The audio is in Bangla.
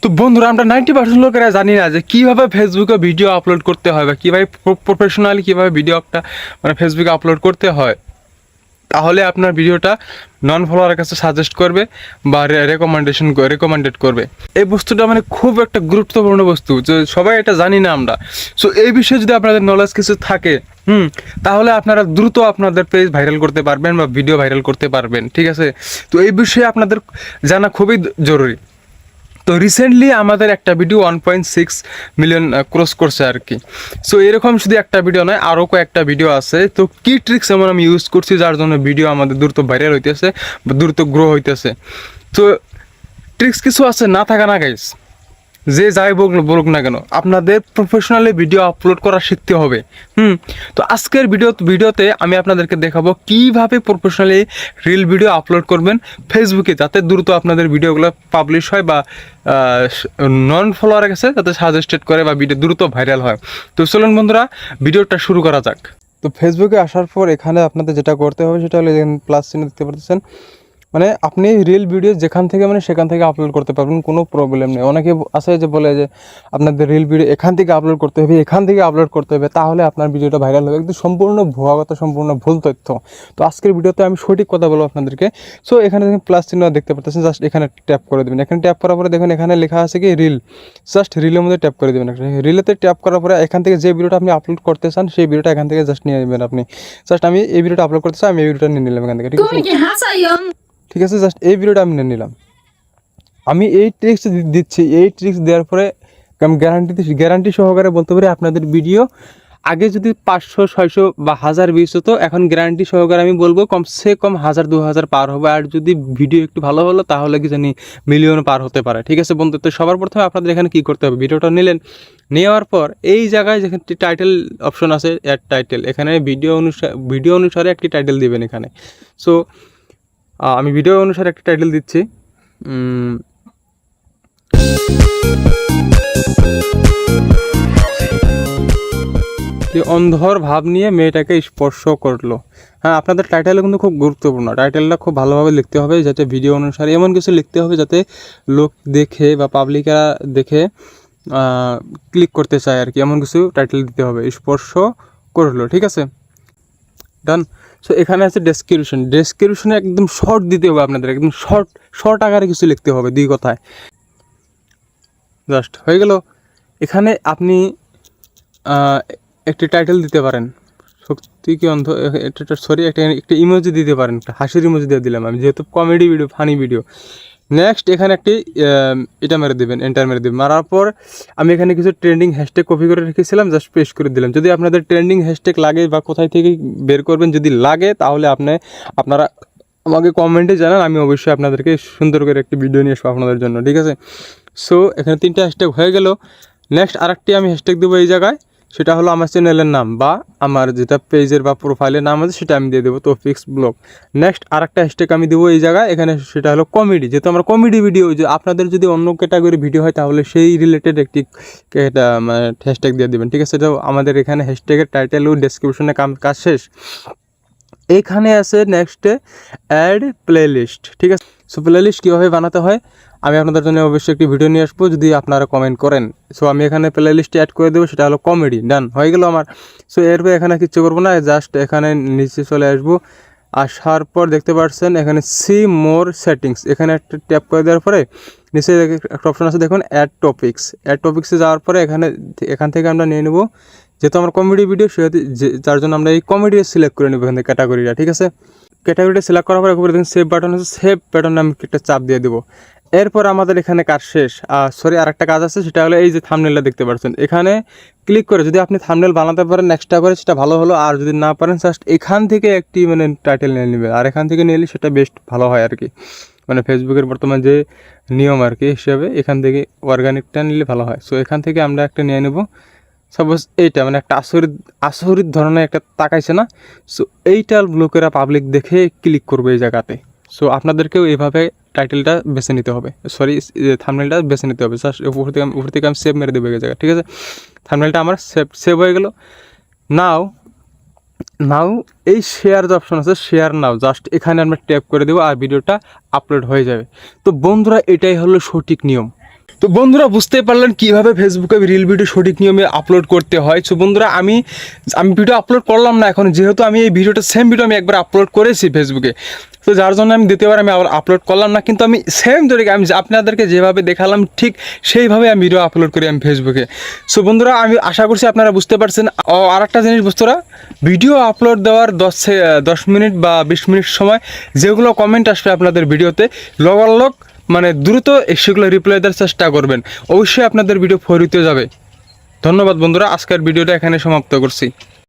তো বন্ধুরা, আমরা 90% লোকেরা জানি না যে কীভাবে ফেসবুকে ভিডিও আপলোড করতে হয় বা কীভাবে প্রফেশনালি কীভাবে ভিডিও একটা ফেসবুকে আপলোড করতে হয়। তাহলে আপনার ভিডিওটা নন ফলোয়ারের কাছে সাজেস্ট করবে বা রেকমেন্ডেড করবে। এই বস্তুটা খুব একটা গুরুত্বপূর্ণ বস্তু, যে সবাই এটা জানি না আমরা। সো এই বিষয়ে যদি আপনাদের নলেজ কিছু থাকে তাহলে আপনারা দ্রুত আপনাদের পেজ ভাইরাল করতে পারবেন বা ভিডিও ভাইরাল করতে পারবেন, ঠিক আছে? তো এই বিষয়ে আপনাদের জানা খুবই জরুরি। তো রিসেন্টলি আমাদের একটা ভিডিও 1.6 মিলিয়ন ক্রস করছে আর কি। সো এরকম শুধু একটা ভিডিও নয়, আরও কয়েকটা ভিডিও আছে। তো কী ট্রিক্স এমন আমি ইউজ করছি যার জন্য ভিডিও আমাদের দ্রুত ভাইরাল হইতেছে বা দ্রুত গ্রো হইতেছে। তো ট্রিক্স কিছু আছে, না থাকা না গাইস। যে যাই বলুক না কেন, আপনাদের প্রফেশনালি ভিডিও আপলোড করা শিখতে হবে। তো আজকের ভিডিওতে আমি আপনাদেরকে দেখাবো কিভাবে প্রফেশনালি রিল ভিডিও আপলোড করবেন ফেসবুকে, যাতে দ্রুত আপনাদের ভিডিওগুলো পাবলিশ হয় বা নন ফলোয়ারের কাছে যাতে সাজেস্টেড করে বা ভিডিও দ্রুত ভাইরাল হয়। তো চলুন বন্ধুরা, ভিডিওটা শুরু করা যাক। তো ফেসবুকে আসার পর এখানে আপনাদের যেটা করতে হবে সেটা হলো প্লাস চিহ্ন দেখতে পাচ্ছেন। আপনি রিল ভিডিও যেখান থেকে সেখান থেকে আপলোড করতে পারবেন, কোনো প্রবলেম নেই। অনেকে আছে যে বলে যে আপনাদের রিল ভিডিও এখান থেকে আপলোড করতে হবে, এখান থেকে আপলোড করতে হবে, তাহলে আপনার ভিডিওটা ভাইরাল হবে। কিন্তু সম্পূর্ণ ভুয়া কথা, সম্পূর্ণ ভুল তথ্য। তো আজকের ভিডিওতে আমি সঠিক কথা বলবো আপনাদেরকে। সো এখানে দেখুন প্লাস চিহ্ন দেখতে পাচ্ছেন, জাস্ট এখানে ট্যাপ করে দেবেন। এখানে ট্যাপ করার পরে দেখুন এখানে লেখা আছে কি রিল, জাস্ট রিলের মধ্যে ট্যাপ করে দেবেন। রিলেতে ট্যাপ করার পরে এখান থেকে যে ভিডিওটা আপনি আপলোড করতে চান সেই ভিডিওটা এখান থেকে জাস্ট নিয়ে নেবেন। আপনি জাস্ট আমি এই ভিডিওটা আপলোড করতে চাই, আমি এই ভিডিওটা নিয়ে নিলাম এখান থেকে, ঠিক আছে? ঠিক আছে, জাস্ট এই ভিডিওটা আমি নিয়ে নিলাম। আমি এই ট্রিক্স দিচ্ছি, এই ট্রিক্স দেওয়ার পরে আমি গ্যারান্টি সহকারে বলতে পারি আপনাদের ভিডিও আগে যদি 500, 600 বা 1000 ভিউজ হতো, এখন গ্যারান্টি সহকারে আমি বলবো কমসে কম 1000, 2000 পার হবে। আর যদি ভিডিও একটু ভালো হলো তাহলে কি জানি মিলিয়ন পার হতে পারে, ঠিক আছে বন্ধু? তো সবার প্রথমে আপনাদের এখানে কী করতে হবে, ভিডিওটা নিলেন, নেওয়ার পর এই জায়গায় যেখানে টাইটেল অপশন আছে, অ্যাড টাইটেল, এখানে ভিডিও অনুসারে একটি টাইটেল দিবেন এখানে। সো আমি ভিডিও অনুসারে একটা টাইটেল দিচ্ছি। অন্ধর ভাব নিয়ে মেয়েটাকে স্পর্শ করলো। হ্যাঁ, আপনাদের টাইটেল কিন্তু খুব গুরুত্বপূর্ণ। টাইটেলটা খুব ভালোভাবে লিখতে হবে, যাতে ভিডিও অনুসারে এমন কিছু লিখতে হবে যাতে লোক দেখে বা পাবলিকরা দেখে ক্লিক করতে চায় আর কি। এমন কিছু টাইটেল দিতে হবে, স্পর্শ করলো, ঠিক আছে? ডান। সো এখানে আছে ডেসক্রিপশনে একদম শর্ট দিতে হবে আপনাদের, একদম শর্ট আকারে কিছু লিখতে হবে, 2 কথায়। জাস্ট হয়ে গেল। এখানে আপনি একটি টাইটেল দিতে পারেন, সত্যি কি অন্ধ, একটা ইমোজি দিতে পারেন, একটা হাসির ইমোজি দিয়ে দিলাম আমি, যেহেতু comedy video, funny video. Next এখানে একটি এটা মেরে দেবেন, এন্টার মেরে দেবেন। মারার পর আমি এখানে কিছু ট্রেন্ডিং হ্যাশট্যাগ কপি করে রেখেছিলাম, জাস্ট পেস্ট করে দিলাম। যদি আপনাদের ট্রেন্ডিং হ্যাশট্যাগ লাগে বা কোথায় থেকে বের করবেন যদি লাগে, তাহলে আপনারা আমাকে কমেন্টে জানান, আমি অবশ্যই আপনাদেরকে সুন্দর করে একটি ভিডিও নিয়ে আসবো আপনাদের জন্য, ঠিক আছে? সো এখানে 3টা হ্যাশট্যাগ হয়ে গেল। নেক্সট আরেকটি আমি হ্যাশট্যাগ দেবো এই জায়গায়, সেটা হলো আমার চ্যানেলের নাম বা আমার যেটা পেজের বা প্রোফাইলের নাম আছে সেটা আমি দিয়ে দেবো, তৌফিকস ব্লগ। নেক্সট আরেকটা হ্যাশট্যাগ আমি দেবো এই জায়গায়, এখানে সেটা হলো কমেডি, যেহেতু আমরা কমেডি ভিডিও, যে আপনাদের যদি অন্য ক্যাটাগরি ভিডিও হয় তাহলে সেই রিলেটেড একটি হ্যাশট্যাগ দিয়ে দেবেন, ঠিক আছে? এটাও আমাদের এখানে হ্যাশট্যাগের টাইটেল ও ডেসক্রিপশনে কাজ শেষ। এখানে আছে নেক্সটে অ্যাড প্লেলিস্ট, ঠিক আছে? সো প্লেলিস্ট কীভাবে বানাতে হয় আমি আপনাদের জন্য অবশ্যই একটি ভিডিও নিয়ে আসবো, যদি আপনারা কমেন্ট করেন। সো আমি এখানে প্লেলিস্টে অ্যাড করে দেবো, সেটা হলো কমেডি। ডান হয়ে গেল আমার। সো এরপর এখানে কিচ্ছু করবো না, জাস্ট এখানে নিচে চলে আসবো। আসার পর দেখতে পাচ্ছেন এখানে সি মোর সেটিংস, এখানে একটা ট্যাপ করে দেওয়ার পরে নিচে একটা অপশন আছে দেখুন, অ্যাড টপিক্সে যাওয়ার পরে এখান থেকে আমরা নিয়ে নেবো, যেহেতু আমার কমেডি ভিডিও সেহেতু যার জন্য আমরা এই কমেডি সিলেক্ট করে নেবো এখান থেকে ক্যাটাগরিটা, ঠিক আছে? ক্যাটাগরিটা সিলেক্ট করার পর একবার দেখুন সেভ বাটন আছে, সেভ বাটনে আমি একটা চাপ দিয়ে দেবো। এরপর আমাদের এখানে কাজ শেষ। আরেকটা কাজ আছে, সেটা হলো এই যে থাম্বনেলটা দেখতে পাচ্ছেন, এখানে ক্লিক করে যদি আপনি থাম্বনেল বানাতে পারেন এক্সট্রা করে সেটা ভালো হলো, আর যদি না পারেন জাস্ট এখান থেকে একটি টাইটেল নিয়ে নেবে, আর এখান থেকে নিলে সেটা বেস্ট ভালো হয় আর কি। ফেসবুকের বর্তমান যে নিয়ম আর কি হিসেবে এখান থেকে অর্গানিকটা নিলে ভালো হয়। সো এখান থেকে আমরা একটা নিয়ে নেব, সাপোজ এইটা একটা আসরিত ধরনের একটা তাকাইছে না? সো এইটা লোকেরা পাবলিক দেখে ক্লিক করবে এই জায়গাতে। সো আপনাদেরকেও এইভাবে টাইটেলটা বেছে নিতে হবে, থাম্বনেলটা বেছে নিতে হবে। জাস্ট উপর থেকে আমি সেভ মেরে দেবো এই জায়গায়, ঠিক আছে? থাম্বনেলটা আমার সেভ হয়ে গেল। নাও এই শেয়ার যে অপশন আছে, শেয়ার নাও, জাস্ট এখানে আমরা ট্যাপ করে দেবো আর ভিডিওটা আপলোড হয়ে যাবে। তো বন্ধুরা, এটাই হলো সঠিক নিয়ম। তো বন্ধুরা বুঝতে পারলেন কিভাবে ফেসবুকে রিল ভিডিও সঠিক নিয়মে আপলোড করতে হয়। সো বন্ধুরা আমি ভিডিও আপলোড করলাম না এখন, যেহেতু আমি এই ভিডিওটা সেম ভিডিও আমি একবার আপলোড করেছি ফেসবুকে, তো যার জন্য আমি দ্বিতীয়বার আমি আবার আপলোড করলাম না, কিন্তু আমি সেম তরিকে আমি আপনাদেরকে যেভাবে দেখালাম ঠিক সেইভাবে আমি ভিডিও আপলোড করি আমি ফেসবুকে। সো বন্ধুরা আমি আশা করছি আপনারা বুঝতে পারছেন। আর একটা জিনিস বন্ধুরা, ভিডিও আপলোড দেওয়ার 10 মিনিট বা 20 মিনিট সময় যেগুলো কমেন্ট আসবে আপনাদের ভিডিওতে লগালগ মানে দ্রুত সেগুলো রিপ্লাই দেওয়ার চেষ্টা করবেন, অবশ্যই আপনাদের ভিডিও ফরিতে যাবে। ধন্যবাদ বন্ধুরা, আজকের ভিডিওটা এখানে সমাপ্ত করছি।